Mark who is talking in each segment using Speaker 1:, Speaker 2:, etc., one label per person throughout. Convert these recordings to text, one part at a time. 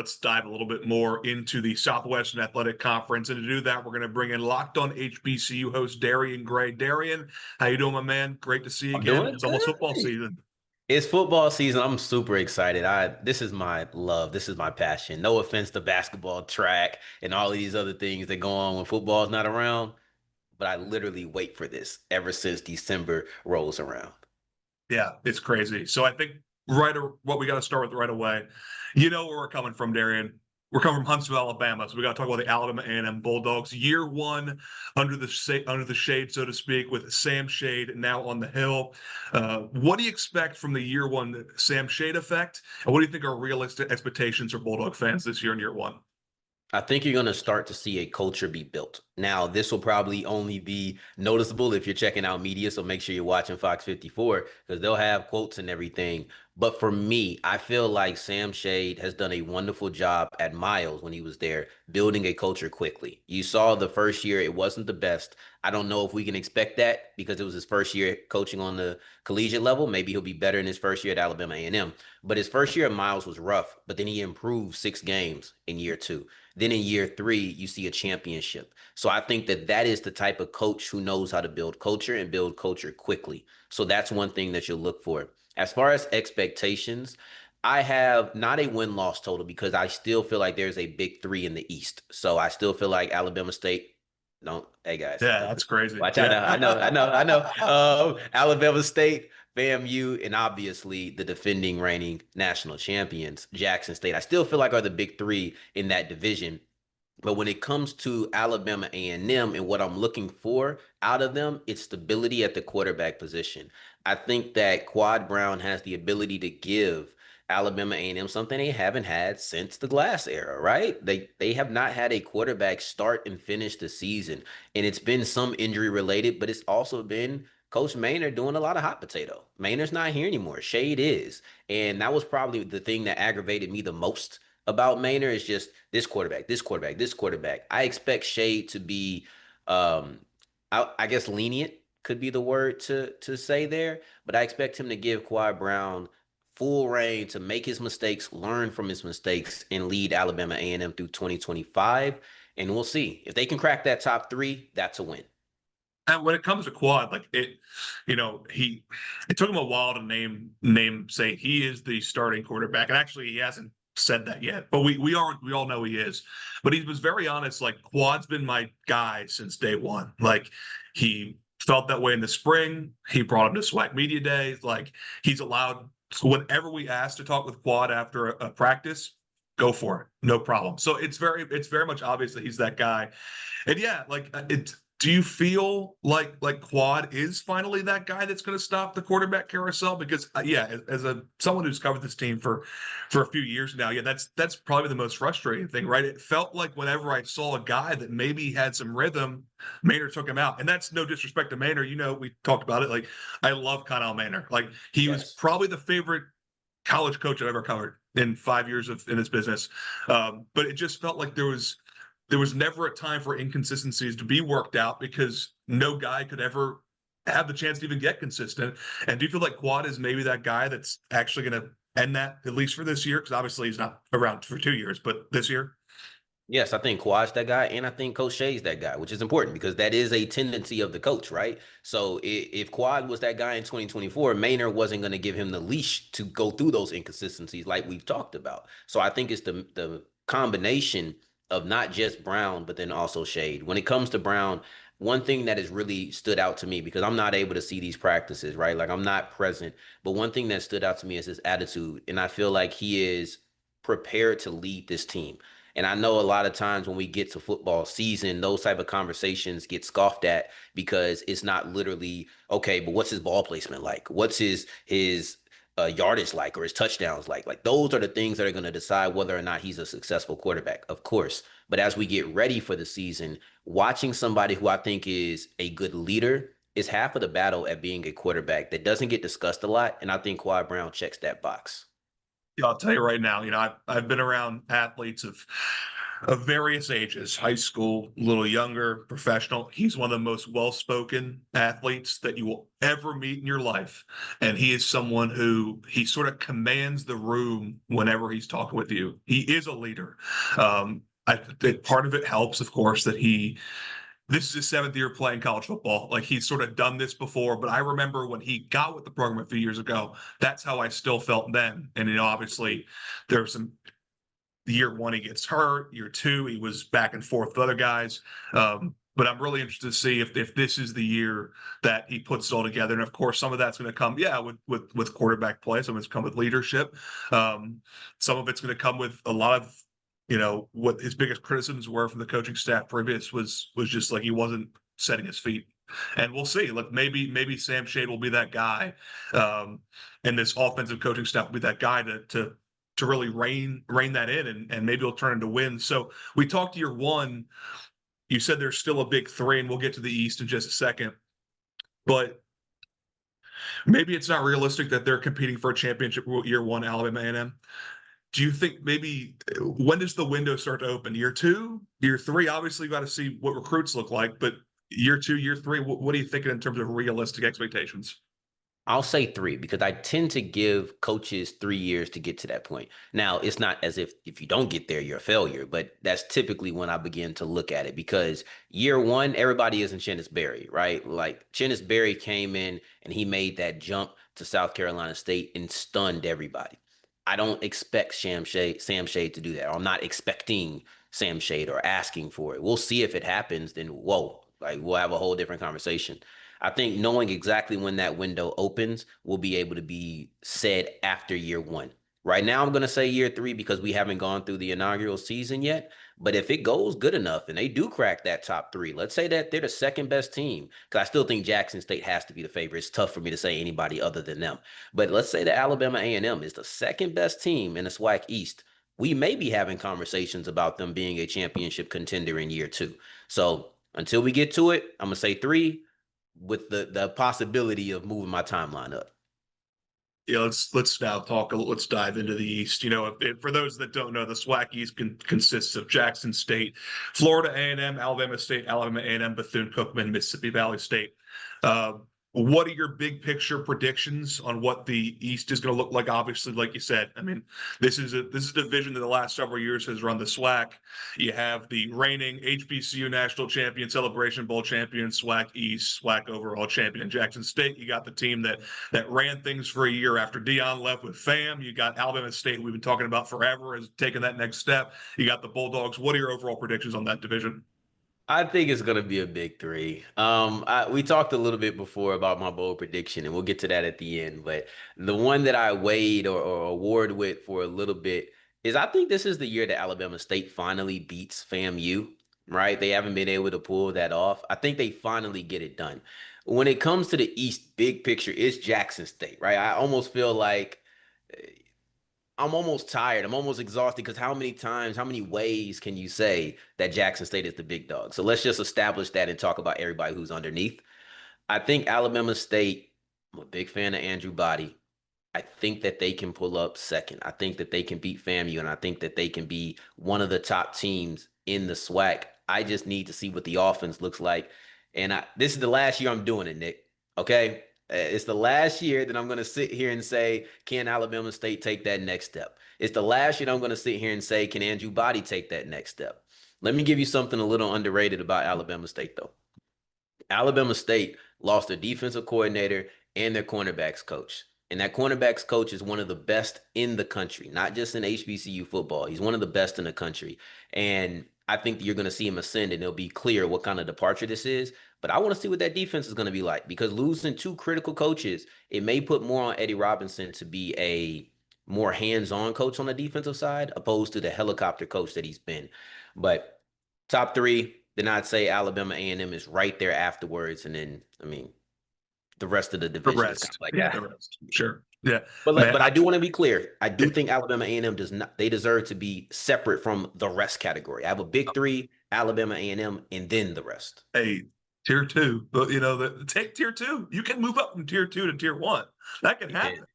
Speaker 1: let's dive a little bit more into the Southwestern Athletic Conference. And to do that, we're going to bring in Locked On HBCU host Darrion Gray. Darrion, how you doing, my man? Great to see you
Speaker 2: I'm
Speaker 1: again.
Speaker 2: doing
Speaker 1: It's almost football
Speaker 2: good.
Speaker 1: season.
Speaker 2: It's football season. I'm super excited. This is my love. This is my passion. No offense to basketball, track, and all of these other things that go on when football's not around, but I literally wait for this ever since December rolls around.
Speaker 1: Yeah, it's crazy. So I think what we got to start with right away. You know where we're coming from, Darrion. We're coming from Huntsville, Alabama. So we got to talk about the Alabama A&M Bulldogs. Year one under the shade, so to speak, with Sam Shade now on the hill. What do you expect from the year one Sam Shade effect? And what do you think are realistic expectations for Bulldog fans this year in year one?
Speaker 2: I think you're going to start to see a culture be built. Now, this will probably only be noticeable if you're checking out media, so make sure you're watching Fox 54 because they'll have quotes and everything. But for me, I feel like Sam Shade has done a wonderful job at Miles when he was there, building a culture quickly. You saw the first year, it wasn't the best. I don't know if we can expect that because it was his first year coaching on the collegiate level. Maybe he'll be better in his first year at Alabama A&M. But his first year at Miles was rough, but then he improved 6 games in year two. Then in year three, you see a championship. So I think that that is the type of coach who knows how to build culture and build culture quickly. So that's one thing that you'll look for. As far as expectations, I have not a win-loss total because I still feel like there's a big three in the East. So I still feel like Alabama State. Don't, hey guys,
Speaker 1: Yeah,
Speaker 2: don't
Speaker 1: that's crazy.
Speaker 2: watch out
Speaker 1: Yeah.
Speaker 2: now. I know. Alabama State, FAMU, and obviously the defending reigning national champions, Jackson State. I still feel like are the big three in that division. But when it comes to Alabama A&M and what I'm looking for out of them, it's stability at the quarterback position. I think that Quad Brown has the ability to give Alabama A&M something they haven't had since the Glass era, right? They have not had a quarterback start and finish the season. And it's been some injury related, but it's also been Coach Maynard doing a lot of hot potato. Maynard's not here anymore. Shade is. And that was probably the thing that aggravated me the most about Maynard is just this quarterback, this quarterback, this quarterback. I expect Shade to be, um, I guess lenient could be the word to say there, but I expect him to give Quad Brown full reign to make his mistakes, learn from his mistakes, and lead Alabama A&M through 2025. And we'll see if they can crack that top three. That's a win.
Speaker 1: And when it comes to Quad, like it took him a while to say he is the starting quarterback. And actually, he hasn't said that yet, but we all know he is. But he was very honest. Like Quad's been my guy since day one. Like he felt that way in the spring. He brought him to SWAC media days. Like he's allowed. So whenever we ask to talk with Quad after a practice, go for it, no problem. So it's very much obvious that he's that guy. And yeah, like it. Do you feel like Quad is finally that guy that's going to stop the quarterback carousel? Because yeah, as someone who's covered this team for a few years now, yeah, that's probably the most frustrating thing, right? It felt like whenever I saw a guy that maybe had some rhythm, Maynard took him out, and that's no disrespect to Maynard. You know, we talked about it. Like I love Connell Maynard. Like he was
Speaker 2: Yes.
Speaker 1: probably the favorite college coach I've ever covered in 5 years in this business. But it just felt like there was never a time for inconsistencies to be worked out because no guy could ever have the chance to even get consistent. And do you feel like Quad is maybe that guy that's actually going to end that, at least for this year? Because obviously he's not around for 2 years, but this year?
Speaker 2: Yes, I think Quad's that guy, and I think Coach Shay's that guy, which is important because that is a tendency of the coach, right? So if Quad was that guy in 2024, Maynard wasn't going to give him the leash to go through those inconsistencies like we've talked about. So I think it's the combination of not just Brown, but then also Shade. When it comes to Brown, one thing that has really stood out to me because I'm not able to see these practices, right? Like I'm not present, but one thing that stood out to me is his attitude, and I feel like he is prepared to lead this team. And I know a lot of times when we get to football season, those type of conversations get scoffed at because it's not literally, okay, but what's his ball placement like? What's his yardage like or his touchdowns like? Like those are the things that are going to decide whether or not he's a successful quarterback, of course. But as we get ready for the season, watching somebody who I think is a good leader is half of the battle at being a quarterback that doesn't get discussed a lot. And I think Quad Brown checks that box.
Speaker 1: Yeah, I'll tell you right now, I've been around athletes of of various ages, high school, a little younger, professional. He's one of the most well-spoken athletes that you will ever meet in your life. And he is someone who he sort of commands the room whenever he's talking with you. He is a leader. I think part of it helps, of course, that this is his 7th year playing college football. Like he's sort of done this before, but I remember when he got with the program a few years ago, that's how I still felt then. And, obviously there's some year 1, he gets hurt. Year 2, he was back and forth with other guys. But I'm really interested to see if this is the year that he puts it all together. And of course, some of that's going to come, with quarterback play. Some of it's come with leadership. Some of it's going to come with a lot of, what his biggest criticisms were from the coaching staff previous was just like he wasn't setting his feet. And we'll see. Look, maybe Sam Shade will be that guy, and this offensive coaching staff will be that guy to really rein that in, and maybe he'll turn into wins. So we talked to year 1. You said there's still a big 3, and we'll get to the East in just a second. But maybe it's not realistic that they're competing for a championship year 1, Alabama A&M. Do you think when does the window start to open? Year 2, year 3? Obviously, you got to see what recruits look like, but year 2, year 3, what are you thinking in terms of realistic expectations?
Speaker 2: I'll say 3 because I tend to give coaches 3 years to get to that point. Now, it's not as if you don't get there, you're a failure, but that's typically when I begin to look at it because year 1, everybody isn't Chennis Berry, right? Like Chennis Berry came in and he made that jump to South Carolina State and stunned everybody. I don't expect Sam Shade to do that. I'm not expecting Sam Shade or asking for it. We'll see if it happens, then whoa, like we'll have a whole different conversation. I think knowing exactly when that window opens will be able to be said after year 1. Right now, I'm going to say year 3 because we haven't gone through the inaugural season yet. But if it goes good enough and they do crack that top 3, let's say that they're the second best team, because I still think Jackson State has to be the favorite. It's tough for me to say anybody other than them. But let's say that Alabama A&M is the second best team in the SWAC East. We may be having conversations about them being a championship contender in year 2. So until we get to it, I'm going to say 3 with the possibility of moving my timeline up.
Speaker 1: Yeah, let's now talk. Let's dive into the East. For those that don't know, the SWAC East consists of Jackson State, Florida A&M, Alabama State, Alabama A&M, Bethune-Cookman, Mississippi Valley State. What are your big picture predictions on what the East is going to look like? Obviously, like you said, I mean, this is a division that the last several years has run the SWAC. You have the reigning HBCU national champion, Celebration Bowl champion, SWAC East, SWAC overall champion in Jackson State. You got the team that ran things for a year after Dion left with FAM. You got Alabama State, we've been talking about forever, has taken that next step. You got the Bulldogs. What are your overall predictions on that division?
Speaker 2: I think it's going to be a big 3. We talked a little bit before about my bold prediction, and we'll get to that at the end. But the one that I weighed or award with for a little bit is I think this is the year that Alabama State finally beats FAMU, right? They haven't been able to pull that off. I think they finally get it done. When it comes to the East, big picture, it's Jackson State, right? I almost feel like I'm almost tired. I'm almost exhausted because how many ways can you say that Jackson State is the big dog? So let's just establish that and talk about everybody who's underneath. I think Alabama State, I'm a big fan of Andrew Body. I think that they can pull up second. I think that they can beat FAMU, and I think that they can be one of the top teams in the SWAC. I just need to see what the offense looks like. And this is the last year I'm doing it, Nick. Okay? It's the last year that I'm going to sit here and say, can Alabama State take that next step? It's the last year that I'm going to sit here and say, can Andrew Body take that next step? Let me give you something a little underrated about Alabama State, though. Alabama State lost their defensive coordinator and their cornerbacks coach. And that cornerbacks coach is one of the best in the country, not just in HBCU football. He's one of the best in the country. And I think you're going to see him ascend, and it'll be clear what kind of departure this is. But I want to see what that defense is going to be like, because losing 2 critical coaches, it may put more on Eddie Robinson to be a more hands-on coach on the defensive side, opposed to the helicopter coach that he's been. But top 3, then I'd say Alabama A&M is right there afterwards. And then, I mean, the rest of the
Speaker 1: The
Speaker 2: division is kind
Speaker 1: rest.
Speaker 2: of like
Speaker 1: Yeah,
Speaker 2: that.
Speaker 1: the rest. Sure. Yeah.
Speaker 2: But
Speaker 1: Man,
Speaker 2: I do want to be clear. I do
Speaker 1: yeah.
Speaker 2: think Alabama A&M does not. They deserve to be separate from the rest category. I have a big 3, Alabama A&M, and then the rest.
Speaker 1: Hey, tier 2, but take tier 2. You can move up from tier 2 to tier 1. That can happen.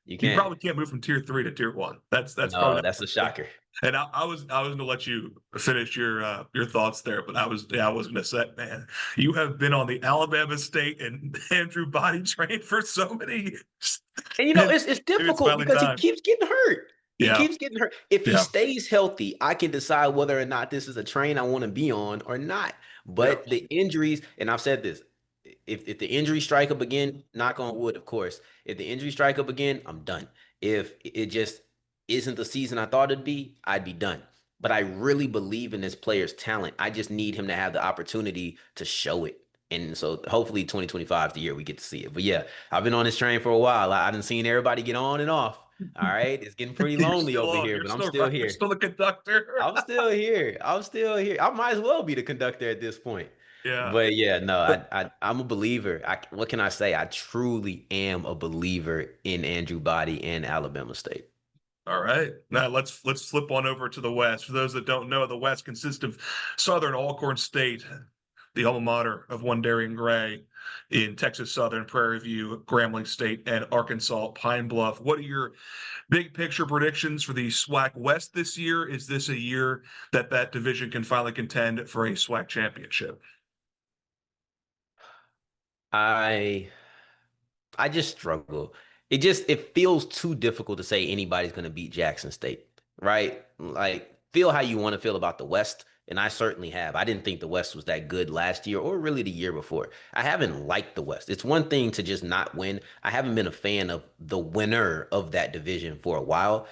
Speaker 2: You
Speaker 1: You
Speaker 2: can't.
Speaker 1: probably can't move from tier 3 to tier 1. That's probably
Speaker 2: No,
Speaker 1: not.
Speaker 2: that's a shocker.
Speaker 1: And I was going to let you finish your thoughts there, but I was going to say, man, you have been on the Alabama State and Andrew Body train for so many years,
Speaker 2: And
Speaker 1: and
Speaker 2: it's
Speaker 1: maybe it's
Speaker 2: difficult
Speaker 1: finally
Speaker 2: because he
Speaker 1: time.
Speaker 2: keeps getting hurt. He
Speaker 1: Yeah,
Speaker 2: keeps getting hurt. If he
Speaker 1: yeah,
Speaker 2: stays healthy, I can decide whether or not this is a train I want to be on or not.
Speaker 1: yeah.
Speaker 2: But the injuries, and I've said this, if the injuries strike up again, knock on wood, of course. If the injuries strike up again, I'm done. If it just isn't the season I thought it'd be, I'd be done. But I really believe in this player's talent. I just need him to have the opportunity to show it. And so hopefully 2025 is the year we get to see it. But yeah, I've been on this train for a while. I done seen everybody get on and off. All right. It's getting pretty
Speaker 1: You're
Speaker 2: lonely
Speaker 1: still
Speaker 2: over
Speaker 1: on.
Speaker 2: here,
Speaker 1: You're
Speaker 2: but I'm
Speaker 1: still
Speaker 2: still
Speaker 1: right. You're
Speaker 2: here.
Speaker 1: still the conductor.
Speaker 2: I'm still here. I'm still here. I might as well be the conductor at this point.
Speaker 1: Yeah.
Speaker 2: But yeah, no, I'm a believer. What can I say? I truly am a believer in Andrew Body and Alabama State.
Speaker 1: All right. Now let's flip on over to the West. For those that don't know, the West consists of Southern Alcorn State, the alma mater of one Darrion Gray, in Texas Southern, Prairie View, Grambling State, and Arkansas Pine Bluff. What are your big picture predictions for the SWAC West this year? Is this a year that division can finally contend for a SWAC championship?
Speaker 2: I I just struggle. It feels too difficult to say anybody's going to beat Jackson State, right? Like feel how you want to feel about the West, and I certainly have. I didn't think the West was that good last year or really the year before. I haven't liked the West. It's one thing to just not win. I haven't been a fan of the winner of that division for a while.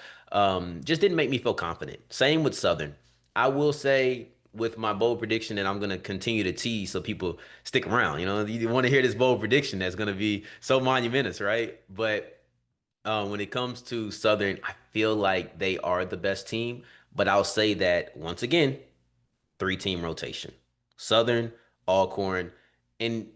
Speaker 2: Just didn't make me feel confident. Same with Southern. I will say with my bold prediction that I'm going to continue to tease so people stick around. You know, you want to hear this bold prediction that's going to be so monumentous, right? But when it comes to Southern, I feel like they are the best team. But I'll say that once again, three-team rotation. Southern, Alcorn, and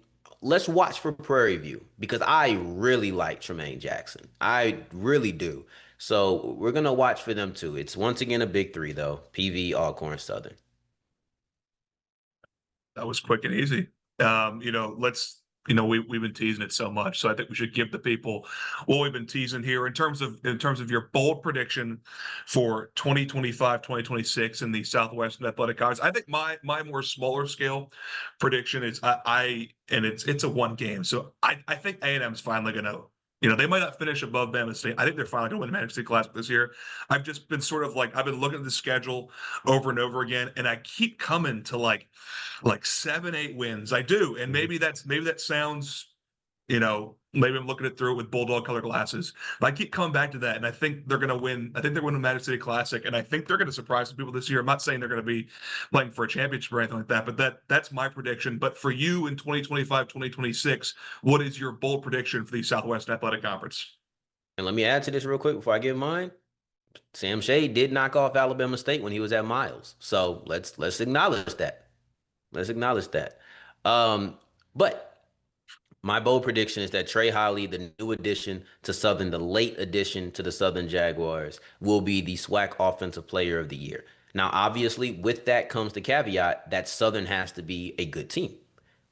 Speaker 2: let's watch for Prairie View because I really like Tremaine Jackson. I really do. So we're gonna watch for them too. It's once again a big three though. PV, Alcorn, Southern.
Speaker 1: That was quick and easy. Let's we've been teasing it so much, so I think we should give the people what we've been teasing here in terms of your bold prediction for 2025, 2026 in the Southwestern Athletic Conference. I think my more smaller scale prediction is I and it's a one game, so I think A&M is finally going to. They might not finish above Bama State. I think they're finally going to win the Magic Classic this year. I've just been sort of like I've been looking at the schedule over and over again, and I keep coming to like 7, 8 wins. I do. And
Speaker 2: Mhm.
Speaker 1: maybe that sounds, maybe I'm looking it through it with bulldog color glasses. But I keep coming back to that. And I think they're gonna win. I think they're winning the Magic City Classic. And I think they're gonna surprise some people this year. I'm not saying they're gonna be playing for a championship or anything like that, but that's my prediction. But for you in 2025, 2026, what is your bold prediction for the Southwest Athletic Conference?
Speaker 2: And let me add to this real quick before I give mine. Sam Shade did knock off Alabama State when he was at Miles. So let's acknowledge that. Let's acknowledge that. But my bold prediction is that Trey Holly, the new addition to Southern, the late addition to the Southern Jaguars, will be the SWAC Offensive Player of the Year. Now, obviously, with that comes the caveat that Southern has to be a good team.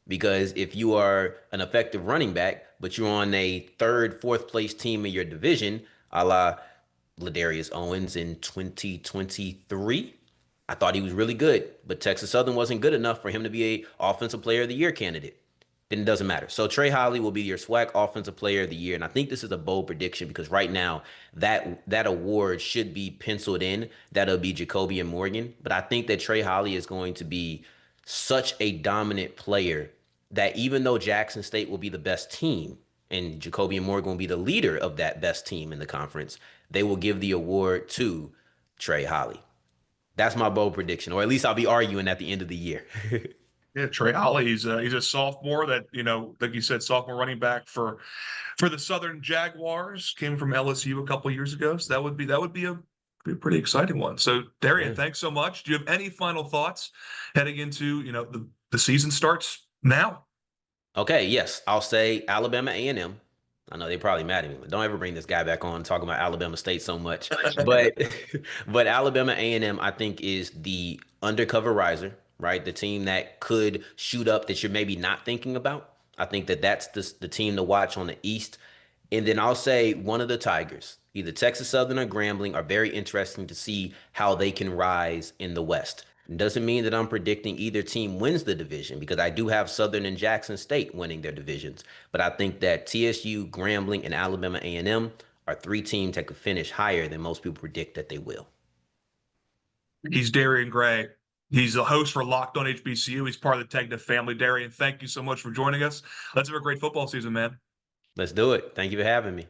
Speaker 2: Because if you are an effective running back, but you're on a third, fourth place team in your division, a la Ladarius Owens in 2023, I thought he was really good, but Texas Southern wasn't good enough for him to be a Offensive Player of the Year candidate. Then it doesn't matter. So Trey Holly will be your SWAC Offensive Player of the Year, and I think this is a bold prediction because right now that award should be penciled in. That'll be Jacoby and Morgan, but I think that Trey Holly is going to be such a dominant player that even though Jackson State will be the best team and Jacoby and Morgan will be the leader of that best team in the conference, they will give the award to Trey Holly. That's my bold prediction, or at least I'll be arguing at the end of the year.
Speaker 1: Yeah, Trey Holly, he's a sophomore that, like you said, sophomore running back for the Southern Jaguars, came from LSU a couple years ago. So that would be a pretty exciting one. So Darrion,
Speaker 2: Yeah.
Speaker 1: thanks so much. Do you have any final thoughts heading into, the season starts now?
Speaker 2: Okay, yes, I'll say Alabama A&M. I know they probably mad at me, but don't ever bring this guy back on talking about Alabama State so much. But but Alabama A&M, I think, is the undercover riser, right? The team that could shoot up that you're maybe not thinking about. I think that that's the team to watch on the East. And then I'll say one of the Tigers, either Texas Southern or Grambling, are very interesting to see how they can rise in the West. It doesn't mean that I'm predicting either team wins the division because I do have Southern and Jackson State winning their divisions. But I think that TSU, Grambling, and Alabama A&M are three teams that could finish higher than most people predict that they will.
Speaker 1: He's Darrion Gray. He's the host for Locked On HBCU. He's part of the Tegna family. Darrion, thank you so much for joining us. Let's have a great football season, man.
Speaker 2: Let's do it. Thank you for having me.